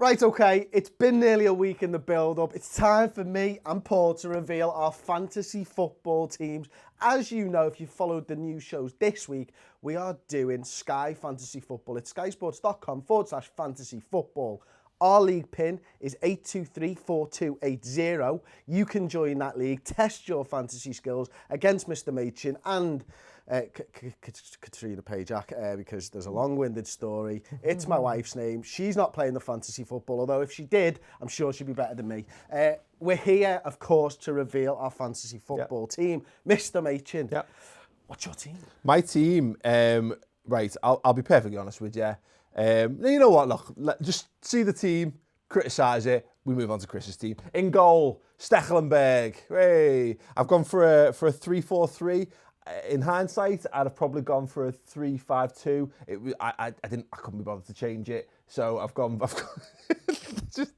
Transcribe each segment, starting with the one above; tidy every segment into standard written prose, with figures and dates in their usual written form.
Right, okay, it's been nearly a week in the build-up. It's time for me and Paul to reveal our fantasy football teams. As you know, if you followed the news shows this week, we are doing Sky Fantasy Football. It's skysports.com/fantasy football. Our league pin is 8234280. You can join that league, test your fantasy skills against Mr. Machin and Katrina Pajak, because there's a long-winded story. It's my wife's name. She's not playing the fantasy football, although if she did, I'm sure she'd be better than me. We're here, of course, to reveal our fantasy football team. Mr. Machin, what's your team? My team, right, I'll be perfectly honest with you. You know what, look, just see the team, criticise it, we move on to Chris's team. In goal, Stekelenburg. Hey, I've gone for a 3-4-3. In hindsight, I'd have probably gone for a 3-5-2. I couldn't be bothered to change it, so I've gone just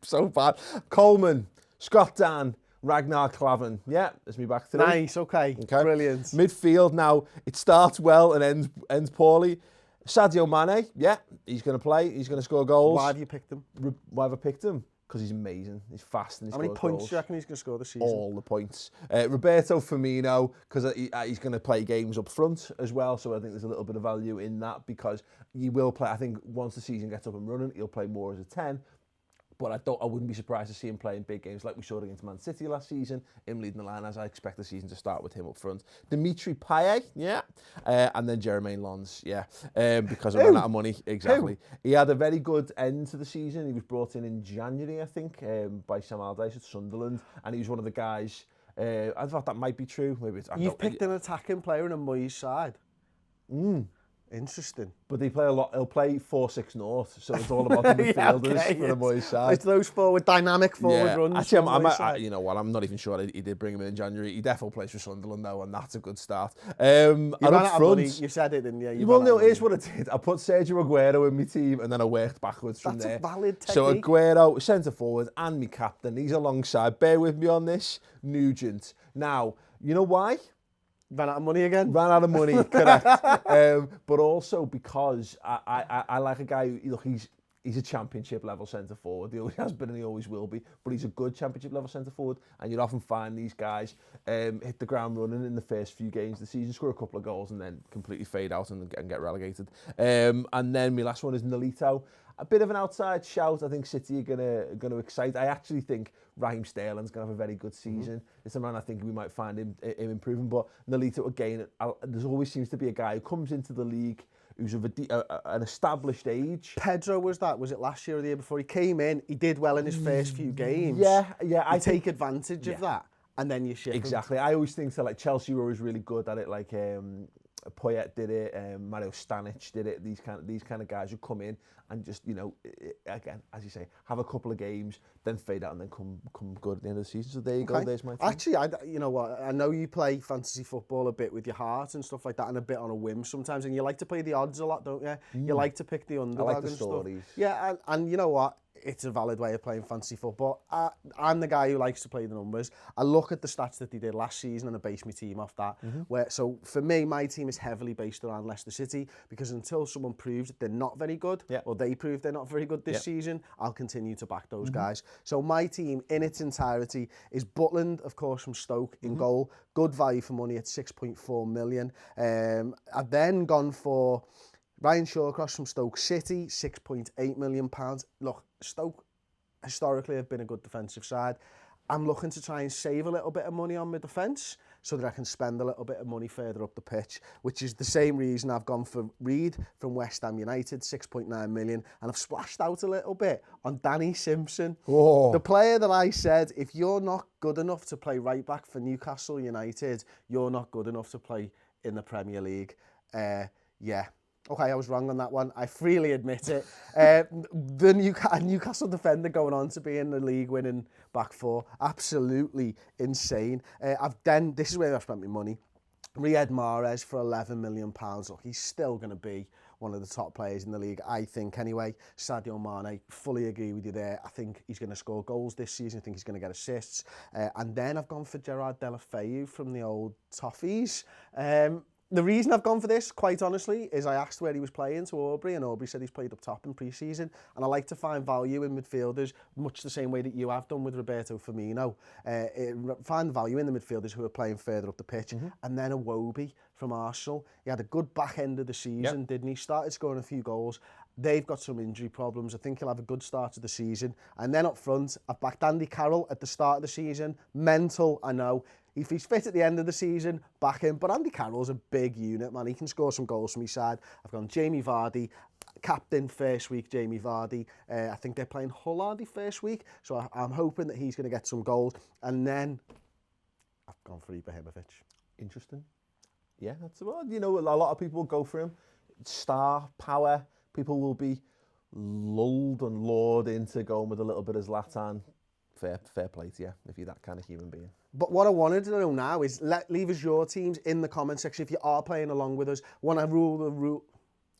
so bad. Coleman, Scott Dan, Ragnar Klavan. Yeah, there's me back today. Nice, okay. Brilliant. Midfield now, it starts well and ends poorly. Sadio Mane, yeah, he's going to play. He's going to score goals. Why have you picked him? Why have I picked him? Because he's amazing. He's fast and he scores goals. How many points do you reckon he's going to score this season? All the points. Roberto Firmino, because he's going to play games up front as well, so I think there's a little bit of value in that because he will play. I think once the season gets up and running, he'll play more as a 10. But I wouldn't be surprised to see him playing big games like we saw against Man City last season, him leading the line, as I expect the season to start with him up front. Dimitri Payet, yeah. And then Jermaine Lons, yeah. Because I ran out of money, exactly. He had a very good end to the season. He was brought in January, I think, by Sam Allardyce at Sunderland. And he was one of the guys, I thought that might be true. You've picked an attacking player in a Moyes side. Interesting. But they play a lot. He'll play 4-6 north, so it's all about the midfielders for the Moyes side. It's those dynamic forward runs. Actually, you know what? I'm not even sure he did bring him in January. He definitely plays for Sunderland now, and that's a good start. And up front, you said it, didn't you? Well, no, here's what I did. I put Sergio Aguero in my team, and then I worked backwards from there. That's a valid technique. So Aguero, centre forward, and me captain. He's alongside. Bear with me on this. Nugent. Now, you know why? Ran out of money again? Ran out of money, correct. But also because I like a guy who, look, he's a championship level centre forward. He always has been and he always will be. But he's a good championship level centre forward. And you'd often find these guys hit the ground running in the first few games of the season, score a couple of goals and then completely fade out and get relegated. And then my last one is Nolito. A bit of an outside shout. I think City are gonna excite. I actually think Raheem Sterling's gonna have a very good season. It's a man I think we might find him improving. But Nolito again, there's always seems to be a guy who comes into the league who's of an established age. Pedro was it last year or the year before? He came in, he did well in his first few games. Yeah. I take advantage of that, and then you ship exactly. him. I always think that Chelsea were always really good at it. Like Poyet did it, Mario Stanic did it. These kind of guys who come in and just, you know, again, as you say, have a couple of games, then fade out and then come good at the end of the season. So there you go. There's my team. Actually, you know what? I know you play fantasy football a bit with your heart and stuff like that, and a bit on a whim sometimes. And you like to play the odds a lot, don't you? You like to pick the underdog. I like the and stories. Stuff. Yeah, and you know what? It's a valid way of playing fantasy football. I'm the guy who likes to play the numbers. I look at the stats that they did last season and I base my team off that. So for me, my team is heavily based around Leicester City because until someone proves that they're not very good, or they prove they're not very good this season, I'll continue to back those guys. So my team in its entirety is Butland, of course, from Stoke in goal. Good value for money at 6.4 million. I've then gone for Ryan Shawcross from Stoke City, £6.8 million. Look, Stoke historically have been a good defensive side. I'm looking to try and save a little bit of money on my defence so that I can spend a little bit of money further up the pitch, which is the same reason I've gone for Reed from West Ham United, 6.9 million, and I've splashed out a little bit on Danny Simpson. Whoa. The player that I said, if you're not good enough to play right back for Newcastle United, you're not good enough to play in the Premier League. Okay, I was wrong on that one. I freely admit it. The Newcastle defender going on to be in the league winning back four, absolutely insane. This is where I've spent my money. Riyad Mahrez for £11 million. Look, he's still going to be one of the top players in the league, I think, anyway. Sadio Mane, fully agree with you there. I think he's going to score goals this season. I think he's going to get assists. And then I've gone for Gerard Deulofeu from the old Toffees. The reason I've gone for this, quite honestly, is I asked where he was playing to Aubrey, and Aubrey said he's played up top in pre-season. And I like to find value in midfielders, much the same way that you have done with Roberto Firmino. Find value in the midfielders who are playing further up the pitch. And then Iwobi from Arsenal. He had a good back end of the season, didn't he? Started scoring a few goals. They've got some injury problems. I think he'll have a good start to the season. And then up front, I've backed Andy Carroll at the start of the season. Mental, I know. If he's fit at the end of the season, back him. But Andy Carroll's a big unit, man. He can score some goals from his side. I've gone Jamie Vardy, captain first week, Jamie Vardy. I think they're playing Hull, are they, first week? So I'm hoping that he's going to get some goals. And then I've gone for Ibrahimovic. Interesting. Yeah, that's well. You know, a lot of people will go for him. Star power. People will be lulled and lured into going with a little bit of Zlatan. Fair play to you if you're that kind of human being. But what I wanted to know now is leave us your teams in the comment section if you are playing along with us. Want to rule or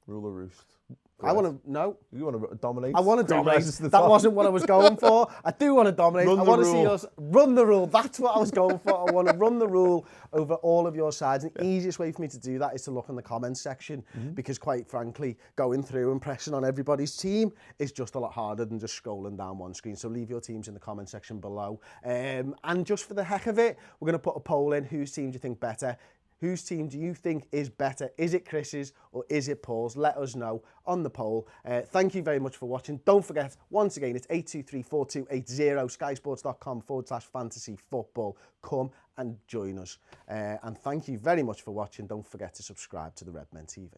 roost? I want to, no. You want to dominate? I want to dominate. That wasn't what I was going for. I do want to dominate. I want to see us run the rule. That's what I was going for. I want to run the rule over all of your sides. And the easiest way for me to do that is to look in the comments section because, quite frankly, going through and pressing on everybody's team is just a lot harder than just scrolling down one screen. So leave your teams in the comment section below. And just for the heck of it, we're going to put a poll in. Whose team do you think better? Whose team do you think is better? Is it Chris's or is it Paul's? Let us know on the poll. Thank you very much for watching. Don't forget, once again, it's 823-4280, skysports.com/fantasy football. Come and join us. And thank you very much for watching. Don't forget to subscribe to the Redmen TV.